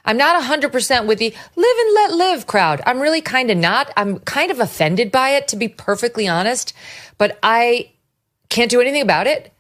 I'm not 100% with the live and let live crowd. I'm really kind of not. I'm kind of offended by it, to be perfectly honest, but I can't do anything about it.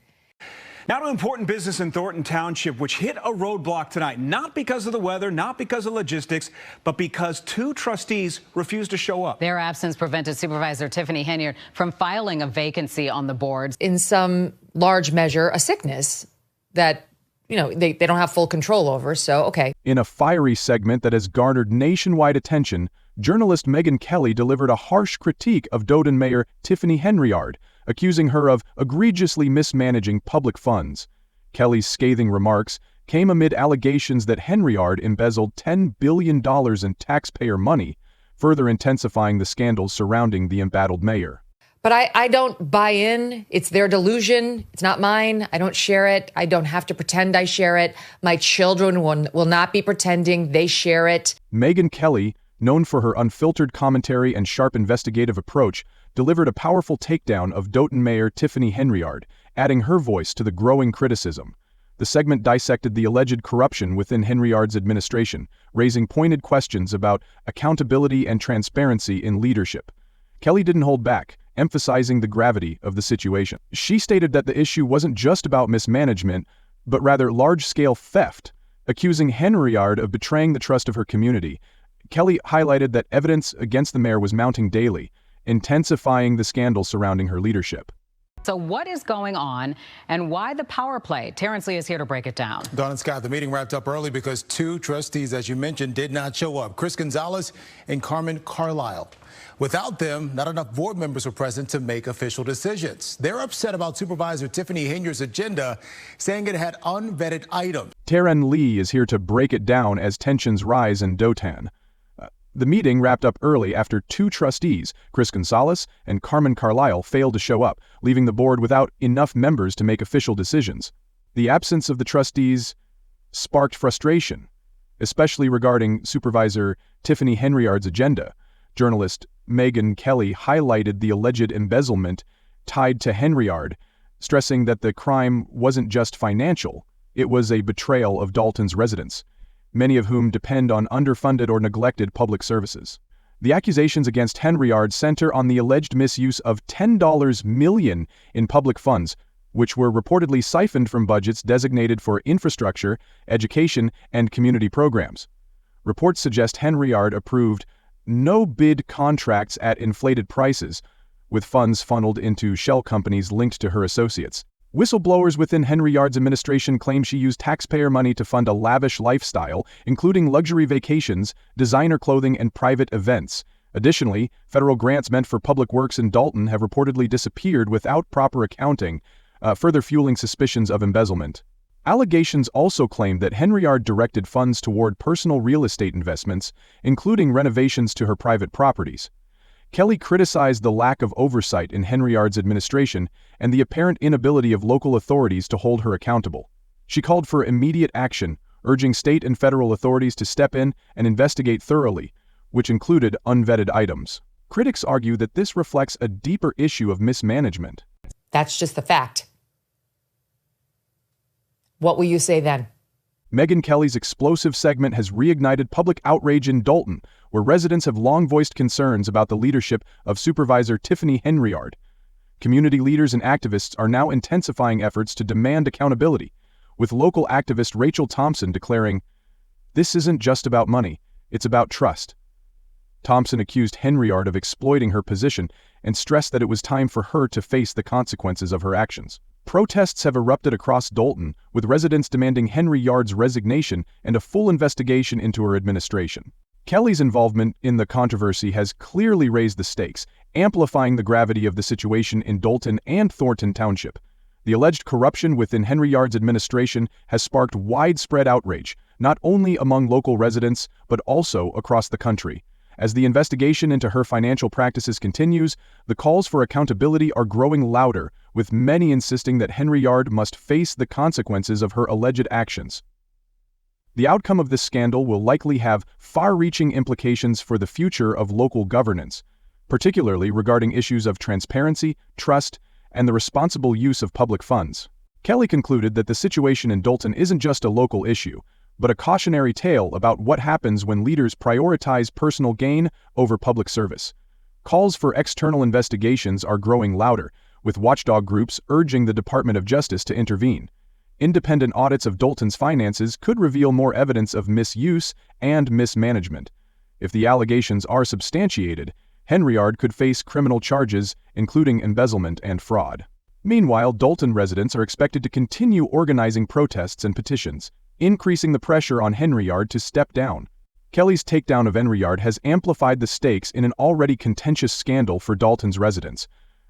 Now to important business in Thornton Township, which hit a roadblock tonight, not because of the weather, not because of logistics, but because two trustees refused to show up. Their absence prevented Supervisor Tiffany Henyard from filing a vacancy on the board. In some large measure, a sickness that, they don't have full control over, so okay. In a fiery segment that has garnered nationwide attention, journalist Megyn Kelly delivered a harsh critique of Doden Mayor Tiffany Henyard, accusing her of egregiously mismanaging public funds. Kelly's scathing remarks came amid allegations that Henyard embezzled $10 billion in taxpayer money, further intensifying the scandals surrounding the embattled mayor. But I don't buy in. It's their delusion. It's not mine. I don't share it. I don't have to pretend I share it. My children will not be pretending they share it. Megyn Kelly, known for her unfiltered commentary and sharp investigative approach, delivered a powerful takedown of Doden Mayor Tiffany Henyard, adding her voice to the growing criticism. The segment dissected the alleged corruption within Henyard's administration, raising pointed questions about accountability and transparency in leadership. Kelly didn't hold back, emphasizing the gravity of the situation. She stated that the issue wasn't just about mismanagement, but rather large-scale theft, accusing Henyard of betraying the trust of her community. Kelly highlighted that evidence against the mayor was mounting daily, intensifying the scandal surrounding her leadership. So what is going on and why the power play? Terrence Lee is here to break it down. Dawn and Scott, the meeting wrapped up early because two trustees, as you mentioned, did not show up. Chris Gonzalez and Carmen Carlisle. Without them, not enough board members were present to make official decisions. They're upset about Supervisor Tiffany Henyard's agenda, saying it had unvetted items. Terrence Lee is here to break it down as tensions rise in Dotan. The meeting wrapped up early after two trustees, Chris Gonzalez and Carmen Carlisle, failed to show up, leaving the board without enough members to make official decisions. The absence of the trustees sparked frustration, especially regarding Supervisor Tiffany Henyard's agenda. Journalist Megyn Kelly highlighted the alleged embezzlement tied to Henyard, stressing that the crime wasn't just financial, it was a betrayal of Dalton's residents, many of whom depend on underfunded or neglected public services. The accusations against Henyard center on the alleged misuse of $10 million in public funds, which were reportedly siphoned from budgets designated for infrastructure, education, and community programs. Reports suggest Henyard approved no-bid contracts at inflated prices, with funds funneled into shell companies linked to her associates. Whistleblowers within Henyard's administration claim she used taxpayer money to fund a lavish lifestyle, including luxury vacations, designer clothing, and private events. Additionally, federal grants meant for public works in Dalton have reportedly disappeared without proper accounting, further fueling suspicions of embezzlement. Allegations also claim that Henyard directed funds toward personal real estate investments, including renovations to her private properties. Kelly criticized the lack of oversight in Henyard's administration and the apparent inability of local authorities to hold her accountable. She called for immediate action, urging state and federal authorities to step in and investigate thoroughly, which included unvetted items. Critics argue that this reflects a deeper issue of mismanagement. That's just the fact. What will you say then? Megyn Kelly's explosive segment has reignited public outrage in Dalton, where residents have long voiced concerns about the leadership of Supervisor Tiffany Henyard. Community leaders and activists are now intensifying efforts to demand accountability, with local activist Rachel Thompson declaring, "This isn't just about money, it's about trust." Thompson accused Henyard of exploiting her position and stressed that it was time for her to face the consequences of her actions. Protests have erupted across Dalton, with residents demanding Henyard's resignation and a full investigation into her administration. Kelly's involvement in the controversy has clearly raised the stakes, amplifying the gravity of the situation in Dalton and Thornton Township. The alleged corruption within Henyard's administration has sparked widespread outrage, not only among local residents, but also across the country. As the investigation into her financial practices continues, the calls for accountability are growing louder, with many insisting that Henyard must face the consequences of her alleged actions. The outcome of this scandal will likely have far-reaching implications for the future of local governance, particularly regarding issues of transparency, trust, and the responsible use of public funds. Kelly concluded that the situation in Dalton isn't just a local issue, but a cautionary tale about what happens when leaders prioritize personal gain over public service. Calls for external investigations are growing louder, with watchdog groups urging the Department of Justice to intervene. Independent audits of Dalton's finances could reveal more evidence of misuse and mismanagement. If the allegations are substantiated, Henyard could face criminal charges, including embezzlement and fraud. Meanwhile, Dalton residents are expected to continue organizing protests and petitions, increasing the pressure on Henyard to step down. Kelly's takedown of Henyard has amplified the stakes in an already contentious scandal for Dalton's residents.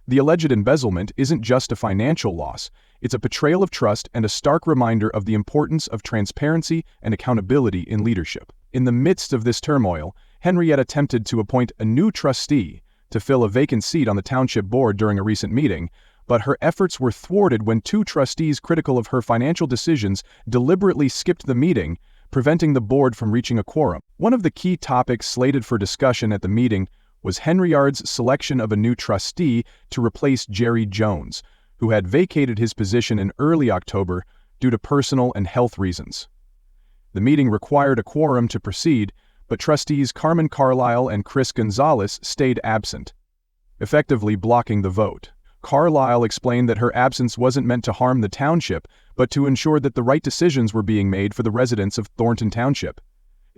The alleged embezzlement isn't just a financial loss, it's a betrayal of trust and a stark reminder of the importance of transparency and accountability in leadership. In the midst of this turmoil, Henyard attempted to appoint a new trustee to fill a vacant seat on the Township board during a recent meeting, but her efforts were thwarted when two trustees critical of her financial decisions deliberately skipped the meeting, preventing the board from reaching a quorum. One of the key topics slated for discussion at the meeting was Henyard's selection of a new trustee to replace Jerry Jones, who had vacated his position in early October due to personal and health reasons. The meeting required a quorum to proceed, but trustees Carmen Carlisle and Chris Gonzalez stayed absent, effectively blocking the vote. Carlisle explained that her absence wasn't meant to harm the township, but to ensure that the right decisions were being made for the residents of Thornton Township.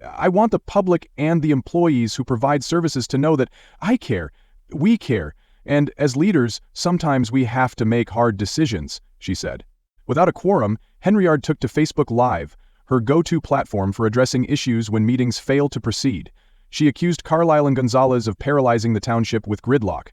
"I want the public and the employees who provide services to know that I care, we care, and as leaders, sometimes we have to make hard decisions," she said. Without a quorum, Henyard took to Facebook Live, her go-to platform for addressing issues when meetings failed to proceed. She accused Carlisle and Gonzalez of paralyzing the township with gridlock.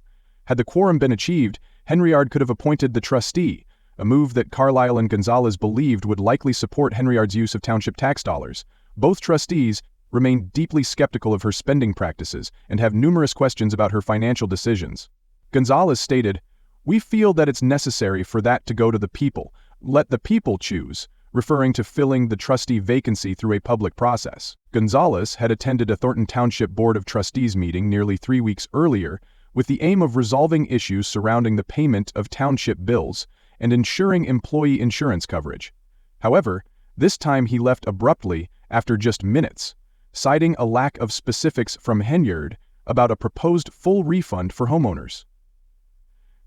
Had the quorum been achieved, Henyard could have appointed the trustee, a move that Carlisle and Gonzalez believed would likely support Henyard's use of township tax dollars. Both trustees remain deeply skeptical of her spending practices and have numerous questions about her financial decisions. Gonzalez stated, "We feel that it's necessary for that to go to the people. Let the people choose," referring to filling the trustee vacancy through a public process. Gonzalez had attended a Thornton Township Board of Trustees meeting nearly 3 weeks earlier with the aim of resolving issues surrounding the payment of township bills and ensuring employee insurance coverage. However, this time he left abruptly after just minutes, citing a lack of specifics from Henyard about a proposed full refund for homeowners.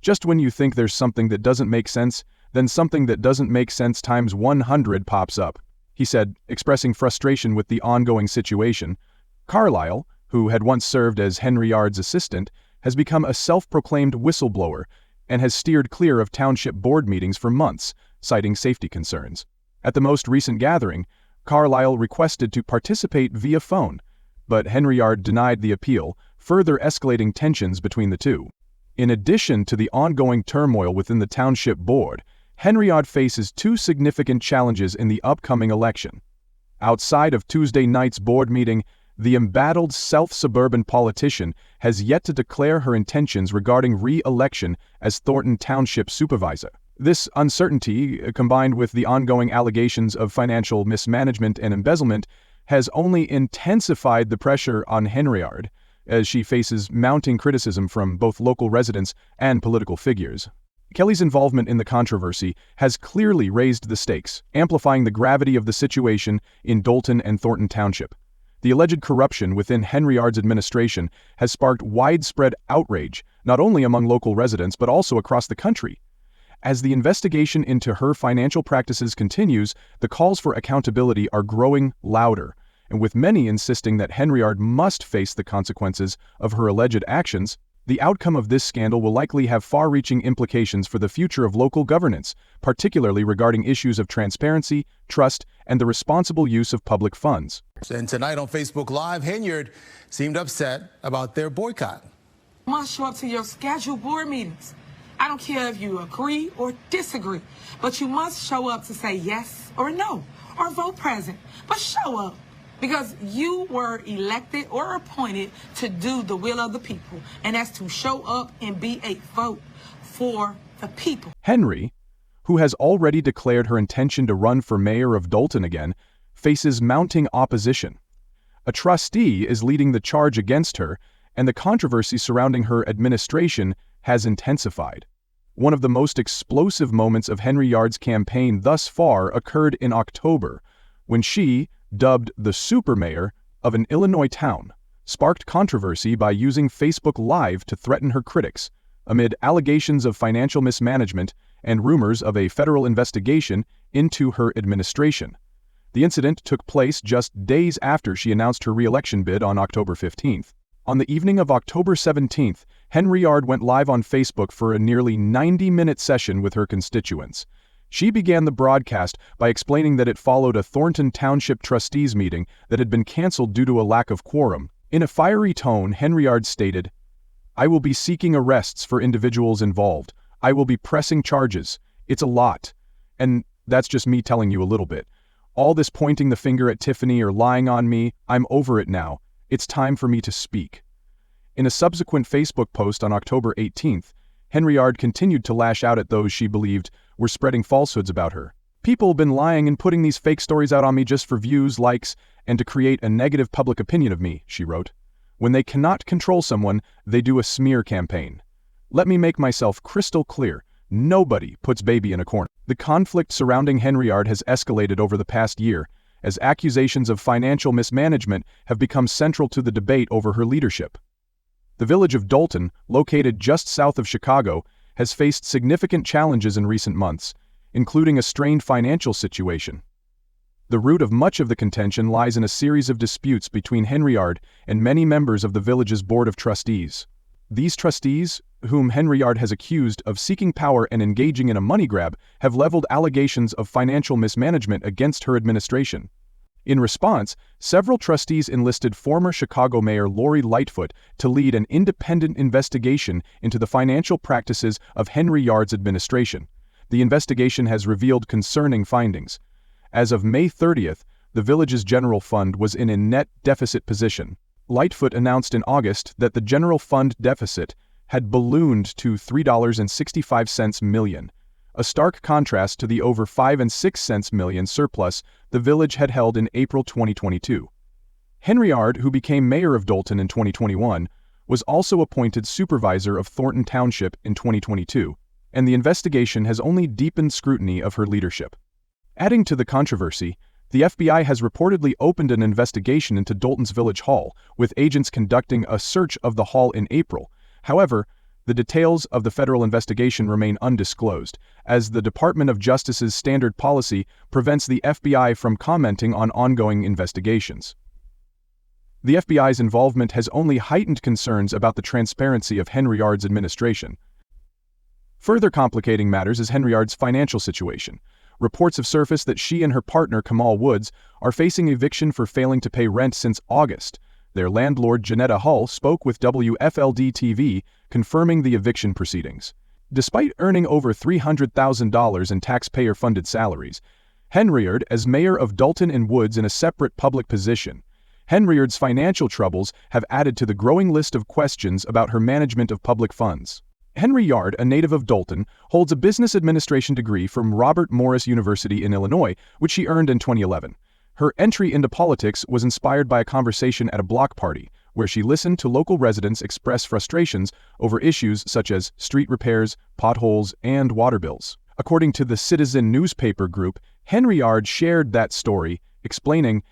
Just when you think there's something that doesn't make sense, then something that doesn't make sense times 100 pops up, he said, expressing frustration with the ongoing situation. Carlisle, who had once served as Henyard's assistant, has become a self-proclaimed whistleblower and has steered clear of township board meetings for months, citing safety concerns. At the most recent gathering, Carlisle requested to participate via phone, but Henyard denied the appeal, further escalating tensions between the two. In addition to the ongoing turmoil within the township board, Henyard faces two significant challenges in the upcoming election. Outside of Tuesday night's board meeting, the embattled South suburban politician has yet to declare her intentions regarding re-election as Thornton Township supervisor. This uncertainty, combined with the ongoing allegations of financial mismanagement and embezzlement, has only intensified the pressure on Henyard, as she faces mounting criticism from both local residents and political figures. Kelly's involvement in the controversy has clearly raised the stakes, amplifying the gravity of the situation in Dalton and Thornton Township. The alleged corruption within Henyard's administration has sparked widespread outrage, not only among local residents but also across the country. As the investigation into her financial practices continues, the calls for accountability are growing louder, and with many insisting that Henyard must face the consequences of her alleged actions, the outcome of this scandal will likely have far-reaching implications for the future of local governance, particularly regarding issues of transparency, trust, and the responsible use of public funds. And tonight on Facebook Live, Henyard seemed upset about their boycott. You must show up to your scheduled board meetings. I don't care if you agree or disagree, but you must show up to say yes or no, or vote present, but show up. Because you were elected or appointed to do the will of the people, and that's to show up and be a vote for the people. Henry, who has already declared her intention to run for mayor of Dalton again, faces mounting opposition. A trustee is leading the charge against her, and the controversy surrounding her administration has intensified. One of the most explosive moments of Henyard's campaign thus far occurred in October, when she, dubbed the supermayor of an Illinois town, sparked controversy by using Facebook Live to threaten her critics, amid allegations of financial mismanagement and rumors of a federal investigation into her administration. The incident took place just days after she announced her re-election bid on October 15th. On the evening of October 17th, Henyard went live on Facebook for a nearly 90-minute session with her constituents. She began the broadcast by explaining that it followed a Thornton Township trustees meeting that had been canceled due to a lack of quorum. In a fiery tone, Henyard stated, "I will be seeking arrests for individuals involved. I will be pressing charges. It's a lot. And that's just me telling you a little bit. All this pointing the finger at Tiffany or lying on me, I'm over it now. It's time for me to speak." In a subsequent Facebook post on October 18th, Henyard continued to lash out at those she believed were spreading falsehoods about her. "People have been lying and putting these fake stories out on me just for views, likes, and to create a negative public opinion of me," she wrote. "When they cannot control someone, they do a smear campaign. Let me make myself crystal clear. Nobody puts baby in a corner." The conflict surrounding Henyard has escalated over the past year, as accusations of financial mismanagement have become central to the debate over her leadership. The village of Dalton, located just south of Chicago, has faced significant challenges in recent months, including a strained financial situation. The root of much of the contention lies in a series of disputes between Henyard and many members of the village's board of trustees. These trustees, whom Henyard has accused of seeking power and engaging in a money grab, have leveled allegations of financial mismanagement against her administration. In response, several trustees enlisted former Chicago Mayor Lori Lightfoot to lead an independent investigation into the financial practices of Henyard's administration. The investigation has revealed concerning findings. As of May 30th, the village's general fund was in a net deficit position. Lightfoot announced in August that the general fund deficit had ballooned to $3.65 million, a stark contrast to the over 5 and 6 cents million surplus the village had held in April 2022. Henyard, who became mayor of Dalton in 2021, was also appointed supervisor of Thornton Township in 2022, and the investigation has only deepened scrutiny of her leadership. Adding to the controversy, the FBI has reportedly opened an investigation into Dalton's Village Hall, with agents conducting a search of the hall in April. However, the details of the federal investigation remain undisclosed, as the Department of Justice's standard policy prevents the FBI from commenting on ongoing investigations. The FBI's involvement has only heightened concerns about the transparency of Henyard's administration. Further complicating matters is Henyard's financial situation. Reports have surfaced that she and her partner, Kamal Woods, are facing eviction for failing to pay rent since August. Their landlord, Janetta Hull, spoke with WFLD-TV, confirming the eviction proceedings. Despite earning over $300,000 in taxpayer-funded salaries, Henyard, as mayor of Dalton and Woods in a separate public position, Henyard's financial troubles have added to the growing list of questions about her management of public funds. Henyard, a native of Dalton, holds a business administration degree from Robert Morris University in Illinois, which she earned in 2011. Her entry into politics was inspired by a conversation at a block party, where she listened to local residents express frustrations over issues such as street repairs, potholes, and water bills. According to the Citizen newspaper group, Henyard shared that story, explaining,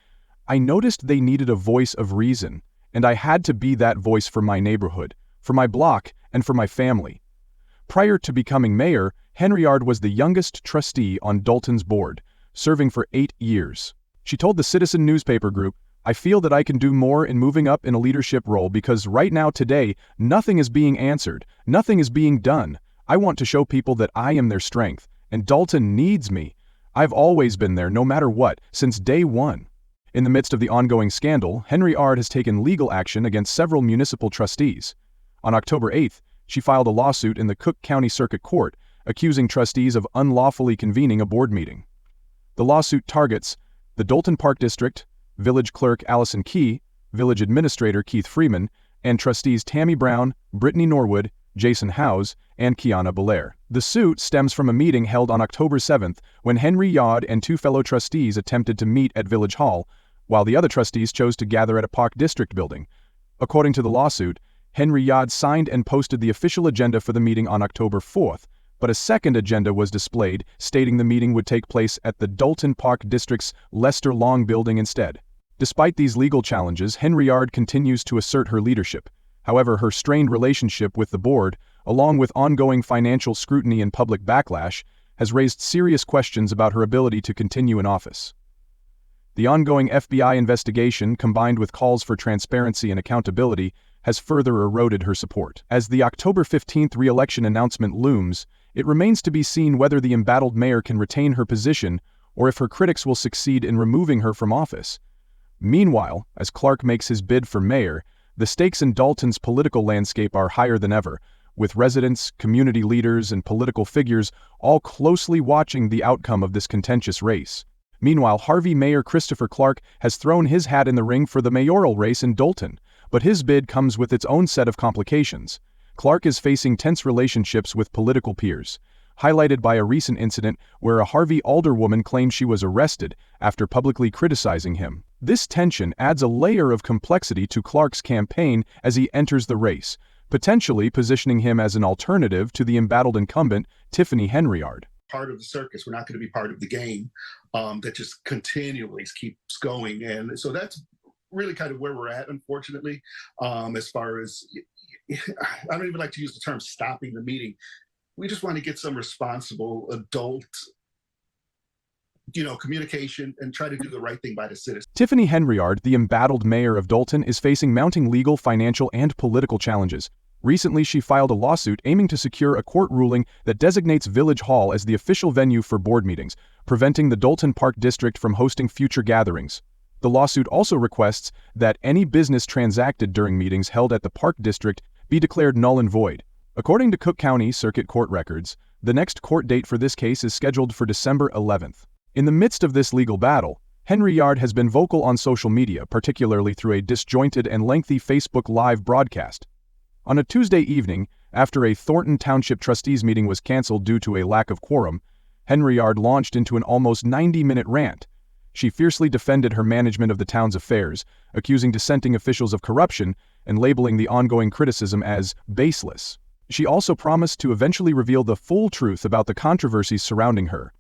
"I noticed they needed a voice of reason, and I had to be that voice for my neighborhood, for my block, and for my family." Prior to becoming mayor, Henyard was the youngest trustee on Dalton's board, serving for 8 years. She told the Citizen newspaper group, "I feel that I can do more in moving up in a leadership role because right now today, nothing is being answered, nothing is being done. I want to show people that I am their strength, and Dalton needs me. I've always been there no matter what, since day one." In the midst of the ongoing scandal, Henyard has taken legal action against several municipal trustees. On October 8th, she filed a lawsuit in the Cook County Circuit Court, accusing trustees of unlawfully convening a board meeting. The lawsuit targets the Dalton Park District, Village Clerk Allison Key, Village Administrator Keith Freeman, and trustees Tammy Brown, Brittany Norwood, Jason Howes, and Kiana Belair. The suit stems from a meeting held on October 7th when Henyard and 2 fellow trustees attempted to meet at Village Hall, while the other trustees chose to gather at a Park District building. According to the lawsuit, Henyard signed and posted the official agenda for the meeting on October 4th, But a second agenda was displayed, stating the meeting would take place at the Dalton Park District's Lester Long building instead. Despite these legal challenges, Henyard continues to assert her leadership. However, her strained relationship with the board, along with ongoing financial scrutiny and public backlash, has raised serious questions about her ability to continue in office. The ongoing FBI investigation, combined with calls for transparency and accountability, has further eroded her support. As the October 15th re-election announcement looms, it remains to be seen whether the embattled mayor can retain her position or if her critics will succeed in removing her from office. Meanwhile, as Clark makes his bid for mayor, the stakes in Dalton's political landscape are higher than ever, with residents, community leaders, and political figures all closely watching the outcome of this contentious race. Meanwhile, Harvey Mayor Christopher Clark has thrown his hat in the ring for the mayoral race in Dalton, but his bid comes with its own set of complications. Clark is facing tense relationships with political peers, highlighted by a recent incident where a Harvey alderwoman claimed she was arrested after publicly criticizing him. This tension adds a layer of complexity to Clark's campaign as he enters the race, potentially positioning him as an alternative to the embattled incumbent, Tiffany Henyard. Part of the circus. We're not going to be part of the game that just continually keeps going. And so that's really kind of where we're at, unfortunately, as far as, I don't even like to use the term stopping the meeting. We just want to get some responsible adult, communication and try to do the right thing by the citizens. Tiffany Henyard, the embattled mayor of Dalton, is facing mounting legal, financial, and political challenges. Recently, she filed a lawsuit aiming to secure a court ruling that designates Village Hall as the official venue for board meetings, preventing the Dalton Park District from hosting future gatherings. The lawsuit also requests that any business transacted during meetings held at the Park District be declared null and void. According to Cook County Circuit Court records, the next court date for this case is scheduled for December 11th. In the midst of this legal battle, Henyard has been vocal on social media, particularly through a disjointed and lengthy Facebook Live broadcast. On a Tuesday evening, after a Thornton Township trustees meeting was canceled due to a lack of quorum, Henyard launched into an almost 90-minute rant. She fiercely defended her management of the town's affairs, accusing dissenting officials of corruption and labeling the ongoing criticism as baseless. She also promised to eventually reveal the full truth about the controversies surrounding her.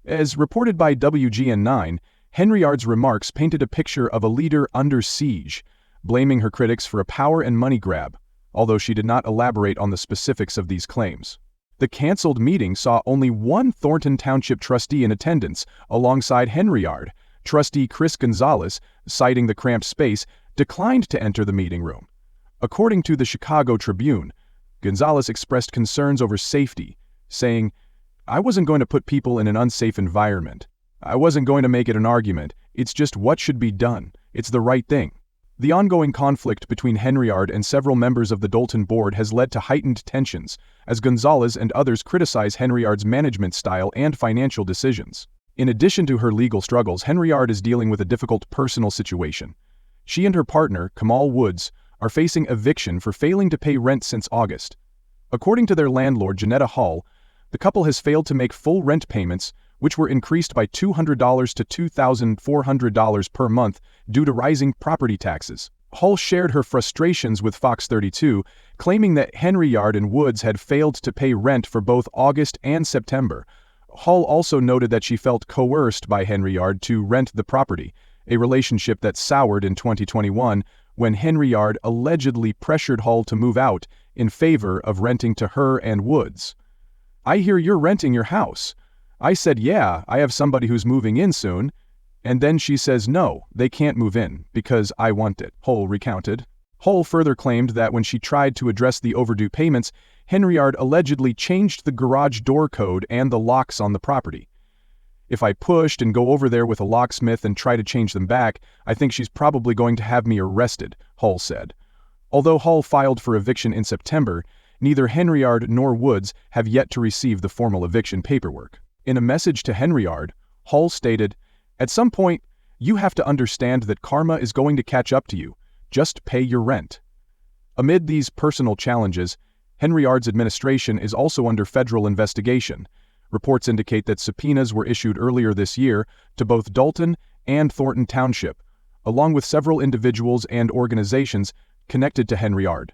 As reported by WGN9, Henyard's remarks painted a picture of a leader under siege, blaming her critics for a power and money grab, although she did not elaborate on the specifics of these claims. The canceled meeting saw only one Thornton Township trustee in attendance, alongside Henyard. Trustee Chris Gonzalez, citing the cramped space, declined to enter the meeting room. According to the Chicago Tribune, Gonzalez expressed concerns over safety, saying, "I wasn't going to put people in an unsafe environment. I wasn't going to make it an argument. It's just what should be done. It's the right thing." The ongoing conflict between Henyard and several members of the Dalton board has led to heightened tensions, as Gonzalez and others criticize Henyard's management style and financial decisions. In addition to her legal struggles, Henyard is dealing with a difficult personal situation. She and her partner, Kamal Woods, are facing eviction for failing to pay rent since August. According to their landlord, Janetta Hall, the couple has failed to make full rent payments, which were increased by $200 to $2,400 per month due to rising property taxes. Hull shared her frustrations with Fox 32, claiming that Henyard and Woods had failed to pay rent for both August and September. Hull also noted that she felt coerced by Henyard to rent the property, a relationship that soured in 2021 when Henyard allegedly pressured Hull to move out in favor of renting to her and Woods. "I hear you're renting your house." I said, "Yeah, I have somebody who's moving in soon." And then she says, "No, they can't move in because I want it," Hull recounted. Hull further claimed that when she tried to address the overdue payments, Henyard allegedly changed the garage door code and the locks on the property. "If I pushed and go over there with a locksmith and try to change them back, I think she's probably going to have me arrested," Hull said. Although Hull filed for eviction in September, neither Henyard nor Woods have yet to receive the formal eviction paperwork. In a message to Henyard, Hull stated, "At some point, you have to understand that karma is going to catch up to you. Just pay your rent." Amid these personal challenges, Henyard's administration is also under federal investigation. Reports indicate that subpoenas were issued earlier this year to both Dalton and Thornton Township, along with several individuals and organizations connected to Henyard.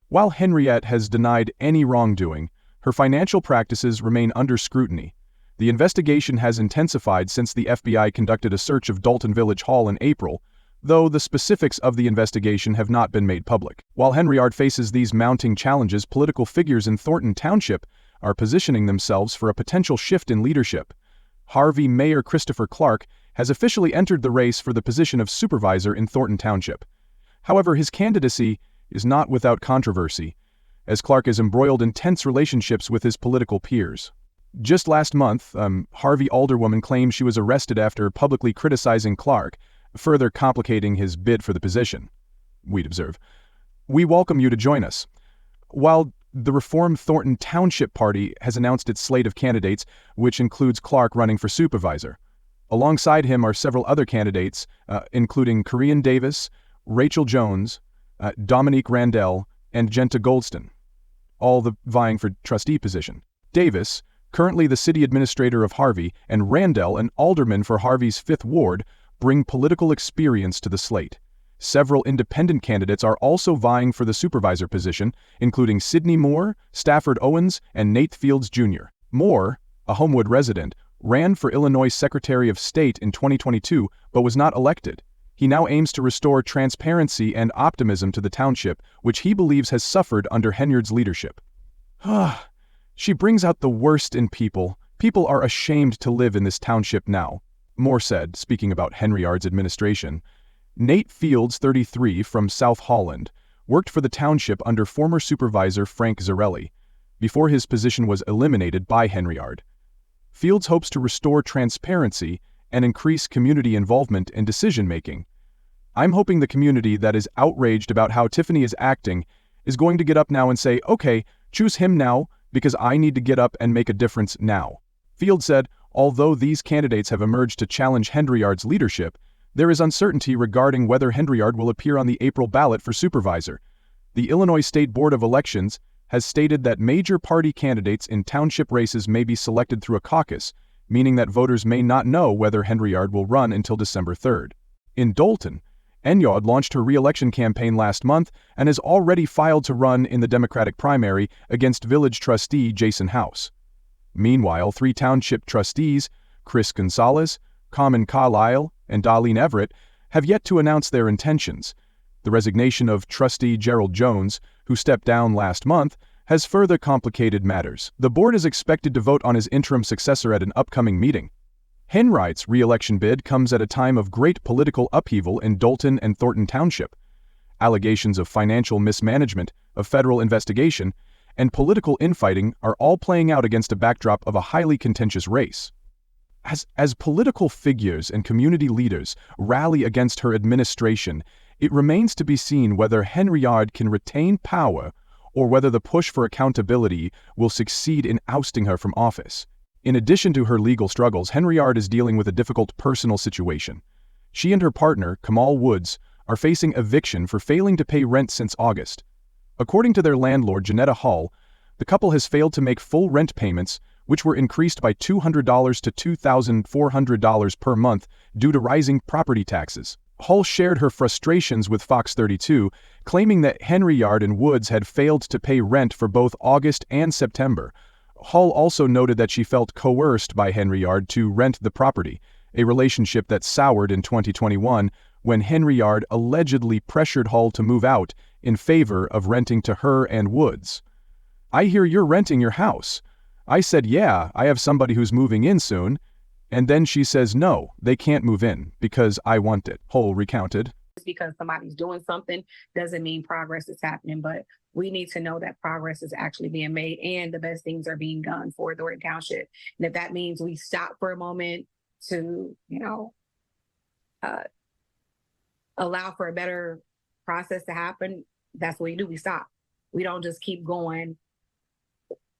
While Henriette has denied any wrongdoing, Her financial practices remain under scrutiny. The investigation has intensified since the FBI conducted a search of Dalton Village Hall in April, though the specifics of the investigation have not been made public. While Henyard faces these mounting challenges, political figures in Thornton Township are positioning themselves for a potential shift in leadership. Harvey Mayor Christopher Clark has officially entered the race for the position of supervisor in Thornton Township. However, his candidacy is not without controversy, as Clark is embroiled in tense relationships with his political peers. Just last month, Harvey alderwoman claimed she was arrested after publicly criticizing Clark, further complicating his bid for the position. We'd observe. We welcome you to join us. While the Reformed Thornton Township Party has announced its slate of candidates, which includes Clark running for supervisor. Alongside him are several other candidates, including Korean Davis, Rachel Jones, Dominique Randell, and Genta Goldston, all vying for trustee position. Davis, currently the city administrator of Harvey, and Randell, an alderman for Harvey's 5th Ward, bring political experience to the slate. Several independent candidates are also vying for the supervisor position, including Sidney Moore, Stafford Owens, and Nate Fields Jr. Moore, a Homewood resident, ran for Illinois Secretary of State in 2022 but was not elected. He now aims to restore transparency and optimism to the township, which he believes has suffered under Henyard's leadership. She brings out the worst in people. People are ashamed to live in this township now, Moore said, speaking about Henyard's administration. Nate Fields, 33, from South Holland, worked for the township under former supervisor Frank Zarelli, before his position was eliminated by Henyard. Fields hopes to restore transparency and increase community involvement in decision-making. I'm hoping the community that is outraged about how Tiffany is acting is going to get up now and say, okay, choose him now, because I need to get up and make a difference now. Fields said, although these candidates have emerged to challenge Henyard's leadership, there is uncertainty regarding whether Henyard will appear on the April ballot for supervisor. The Illinois State Board of Elections has stated that major party candidates in township races may be selected through a caucus, meaning that voters may not know whether Henyard will run until December 3rd. In Dalton, Henyard launched her re-election campaign last month and has already filed to run in the Democratic primary against village trustee Jason House. Meanwhile, 3 township trustees, Chris Gonzalez, Carmen Carlisle, and Darlene Everett, have yet to announce their intentions. The resignation of trustee Gerald Jones, who stepped down last month, has further complicated matters. The board is expected to vote on his interim successor at an upcoming meeting. Henyard's re-election bid comes at a time of great political upheaval in Dalton and Thornton Township. Allegations of financial mismanagement, a federal investigation, and political infighting are all playing out against a backdrop of a highly contentious race. As political figures and community leaders rally against her administration, it remains to be seen whether Henyard can retain power or whether the push for accountability will succeed in ousting her from office. In addition to her legal struggles, Henyard is dealing with a difficult personal situation. She and her partner, Kamal Woods, are facing eviction for failing to pay rent since August. According to their landlord, Janetta Hall, the couple has failed to make full rent payments, which were increased by $200 to $2,400 per month due to rising property taxes. Hall shared her frustrations with Fox 32, claiming that Henyard and Woods had failed to pay rent for both August and September. Hall also noted that she felt coerced by Henyard to rent the property, a relationship that soured in 2021 when Henyard allegedly pressured Hall to move out in favor of renting to her and Woods. "I hear you're renting your house." I said, "Yeah, I have somebody who's moving in soon." And then she says, "No, they can't move in because I want it," Hall recounted. Just because somebody's doing something doesn't mean progress is happening, but we need to know that progress is actually being made and the best things are being done for Thornton Township. And if that means we stop for a moment to, allow for a better process to happen, that's what we do. We stop. We don't just keep going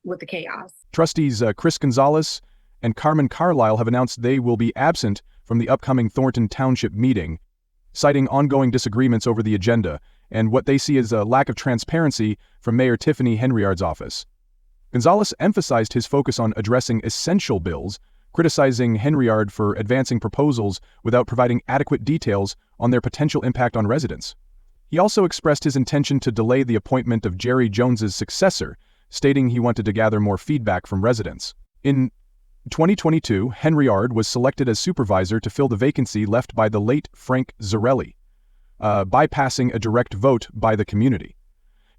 with the chaos. Trustees Chris Gonzalez and Carmen Carlisle have announced they will be absent from the upcoming Thornton Township meeting, citing ongoing disagreements over the agenda and what they see as a lack of transparency from Mayor Tiffany Henyard's office. Gonzalez emphasized his focus on addressing essential bills, criticizing Henyard for advancing proposals without providing adequate details on their potential impact on residents. He also expressed his intention to delay the appointment of Jerry Jones's successor, stating he wanted to gather more feedback from residents. In 2022, Henyard was selected as supervisor to fill the vacancy left by the late Frank Zarelli, bypassing a direct vote by the community.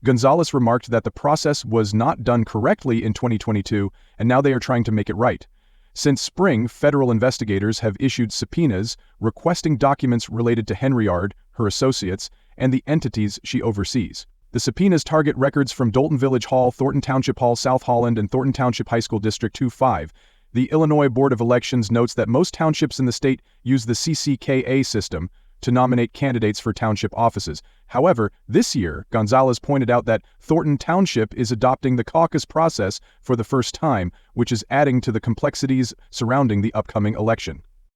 Gonzalez remarked that the process was not done correctly in 2022, and now they are trying to make it right. Since spring, federal investigators have issued subpoenas requesting documents related to Henyard, her associates, and the entities she oversees. The subpoenas target records from Dolton Village Hall, Thornton Township Hall, South Holland, and Thornton Township High School District 2-5. The Illinois Board of Elections notes that most townships in the state use the CCKA system to nominate candidates for township offices. However, this year, Gonzalez pointed out that Thornton Township is adopting the caucus process for the first time, which is adding to the complexities surrounding the upcoming election.